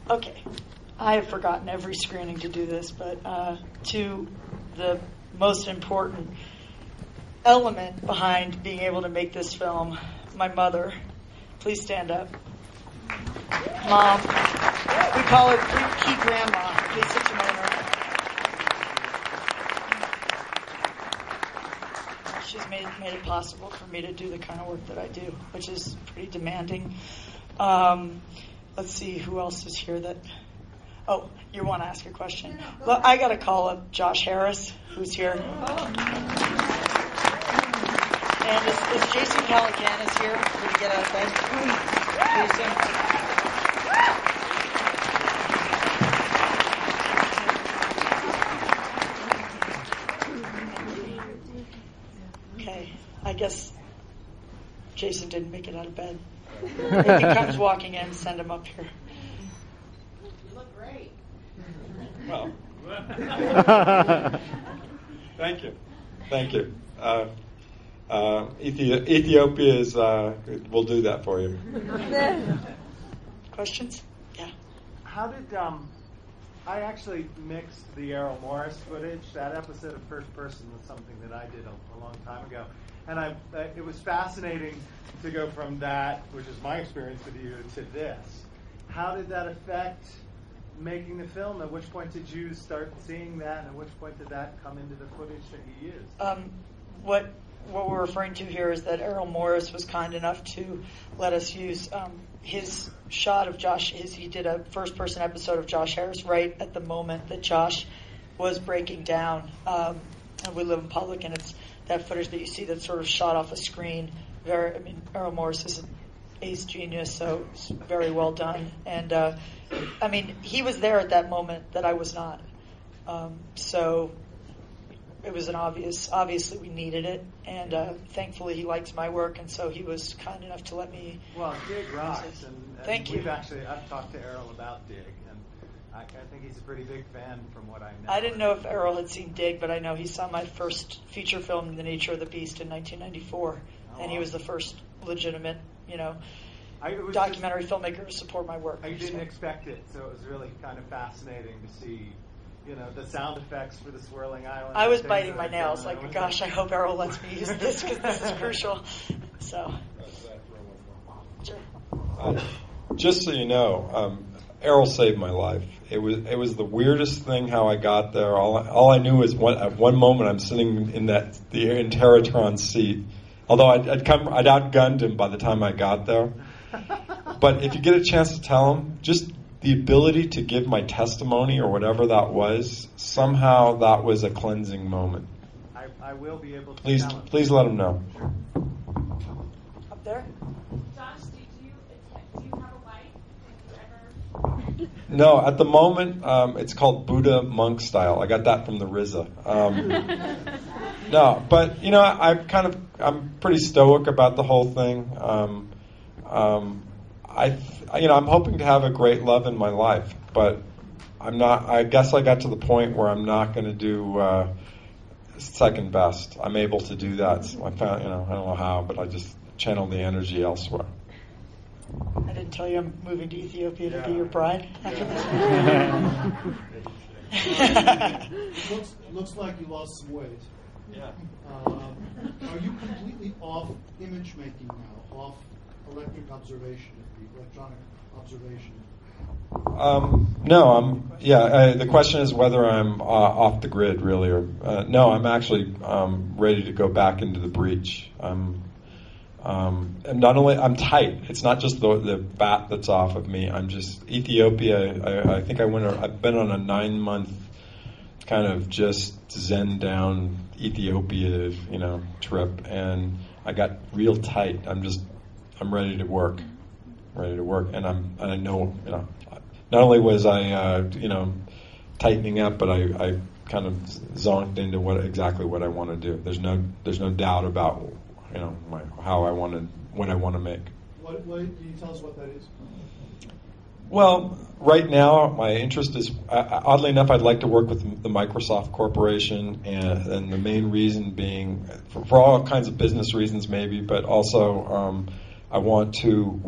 Okay. I have forgotten every screening to do this, but to the most important element behind being able to make this film, my mother. Please stand up. Mom. We call her Key Grandma, Lisa Timoner. She's made it possible for me to do the kind of work that I do, which is pretty demanding. Let's see, who else is here that... Oh, you want to ask a question? Well, I got to call up Josh Harris, who's here. And is Jason Calacanis here? Can we get a thank Jason? Okay, I guess Jason didn't make it out of bed. If he comes walking in, send him up here. Well, thank you. Ethiopia is will do that for you. Questions? Yeah. How did I actually mixed the Errol Morris footage? That episode of First Person was something that I did a long time ago, and it was fascinating to go from that, which is my experience with you, to this. How did that affect making the film? At which point did you start seeing that, and at which point did that come into the footage that you used? What we're referring to here is that Errol Morris was kind enough to let us use his shot of Josh. He did a first-person episode of Josh Harris right at the moment that Josh was breaking down. And we live in public, and it's that footage that you see that's sort of shot off a screen. Errol Morris is an ace genius, so it's very well done. And he was there at that moment that I was not. So it was obviously we needed it, and thankfully he likes my work, and so he was kind enough to let me. Well, Dig rocks, and thank you. I've talked to Errol about Dig, and I think he's a pretty big fan from what I know. I didn't know if Errol had seen Dig, but I know he saw my first feature film, The Nature of the Beast, in 1994, and he was the first legitimate, documentary filmmaker to support my work. I didn't expect it, so it was really kind of fascinating to see, the sound effects for the swirling island. I was biting my nails, gosh, I hope Errol lets me use this because this is crucial. So, sure. Just so you know, Errol saved my life. It was the weirdest thing how I got there. All I knew is at one moment I'm sitting in the Teratron seat. Although I'd outgunned him by the time I got there. But if you get a chance to tell him, just the ability to give my testimony or whatever that was, somehow that was a cleansing moment. I will be able to please let him know. Sure. Up there? Josh, do you have a wife? Have you ever... No, at the moment, it's called Buddha monk style. I got that from the RZA. No, but I'm pretty stoic about the whole thing. I'm hoping to have a great love in my life, but I'm not. I guess I got to the point where I'm not going to do second best. I'm able to do that. So I found, I don't know how, but I just channel the energy elsewhere. I didn't tell you I'm moving to Ethiopia to be your bride after this. Looks like you lost some weight. Yeah. Are you completely off image making now? Off electronic observation? No, the question is whether I'm off the grid, really, or no. I'm actually ready to go back into the breach. And not only I'm tight. It's not just the bat that's off of me. I'm just Ethiopia. I think I've been on a 9-month kind of just zen down Ethiopia, trip, and I got real tight. I'm ready to work, and I know, not only was I, tightening up, but I kind of zonked into exactly what I want to do. There's no doubt about, what I want to make. What can you tell us what that is? Well, right now, my interest is, oddly enough, I'd like to work with the Microsoft Corporation, and the main reason being, for all kinds of business reasons maybe, but also I want to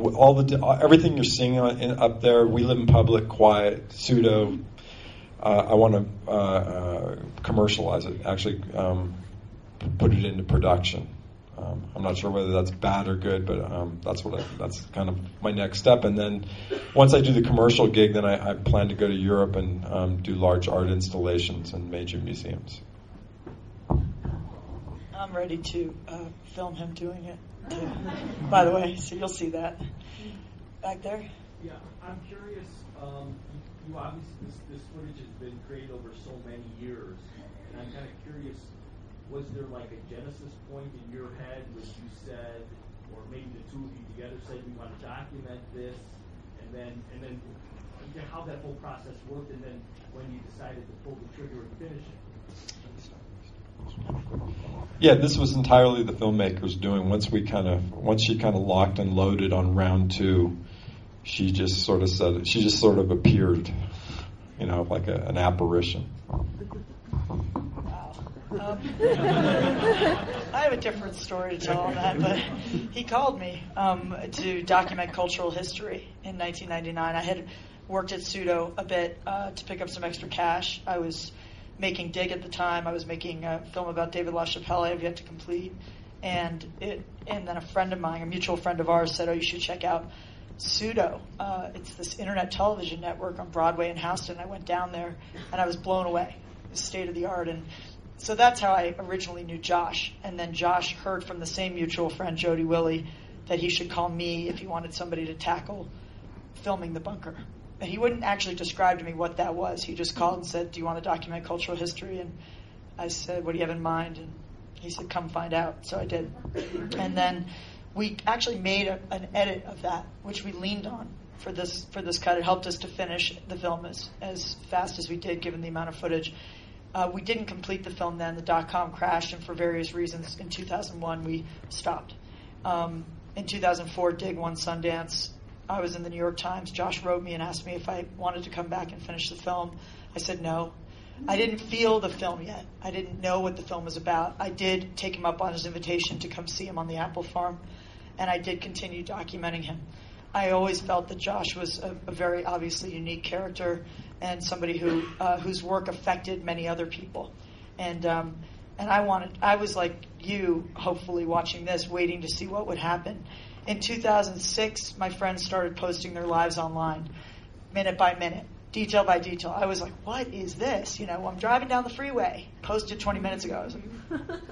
everything you're seeing up there. We live in public, quiet, pseudo. I want to commercialize it. Actually, put it into production. I'm not sure whether that's bad or good, but that's kind of my next step. And then once I do the commercial gig, then I plan to go to Europe and do large art installations in major museums. I'm ready to film him doing it, too. By the way, so you'll see that back there. Yeah, I'm curious. You obviously this footage has been created over so many years, and I'm kind of curious. Was there like a genesis point in your head when you said, or maybe the two of you together said, we want to document this, and then how that whole process worked, and then when you decided to pull the trigger and finish it? Yeah, this was entirely the filmmakers doing. Once she kind of locked and loaded on round 2, she just sort of appeared, like an apparition. I have a different story to tell on that, but he called me to document cultural history in 1999. I had worked at Pseudo a bit to pick up some extra cash. I was making Dig at the time. I was making a film about David LaChapelle I have yet to complete. And then a friend of mine, a mutual friend of ours, said, you should check out Pseudo. It's this internet television network on Broadway in Houston. I went down there, and I was blown away. It was state of the art. And so that's how I originally knew Josh. And then Josh heard from the same mutual friend, Jody Willie, that he should call me if he wanted somebody to tackle filming the bunker. And he wouldn't actually describe to me what that was. He just called and said, do you want to document cultural history? And I said, what do you have in mind? And he said, come find out. So I did. And then we actually made an edit of that, which we leaned on for this cut. It helped us to finish the film as fast as we did, given the amount of footage. We didn't complete the film then. The .com crashed, and for various reasons, in 2001, we stopped. In 2004, Dig won Sundance. I was in the New York Times. Josh wrote me and asked me if I wanted to come back and finish the film. I said no. I didn't feel the film yet. I didn't know what the film was about. I did take him up on his invitation to come see him on the apple farm, and I did continue documenting him. I always felt that Josh was a very obviously unique character and somebody whose work affected many other people. And I was like you, hopefully watching this, waiting to see what would happen. In 2006, my friends started posting their lives online, minute by minute, detail by detail. I was like, what is this? I'm driving down the freeway. Posted 20 minutes ago. I was like,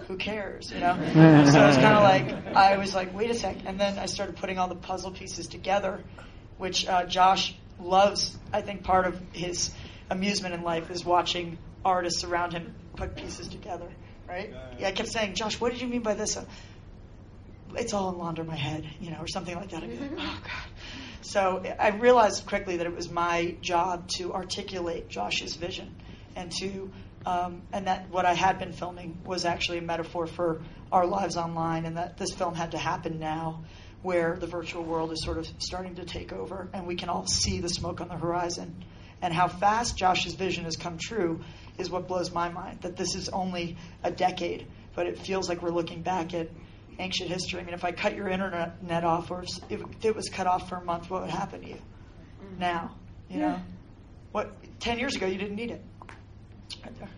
who cares? So it's kind of like, I was like, wait a sec. And then I started putting all the puzzle pieces together, which Josh loves. I think part of his amusement in life is watching artists around him put pieces together, right? Yeah, I kept saying, Josh, what did you mean by this? It's all in under my head, or something like that. I'd be like, oh, God. So I realized quickly that it was my job to articulate Josh's vision and that what I had been filming was actually a metaphor for our lives online, and that this film had to happen now where the virtual world is sort of starting to take over and we can all see the smoke on the horizon. And how fast Josh's vision has come true is what blows my mind, that this is only a decade, but it feels like we're looking back at ancient history. I mean, if I cut your internet off, or if it was cut off for a month, what would happen to you now? What 10 years ago you didn't need it. Right there.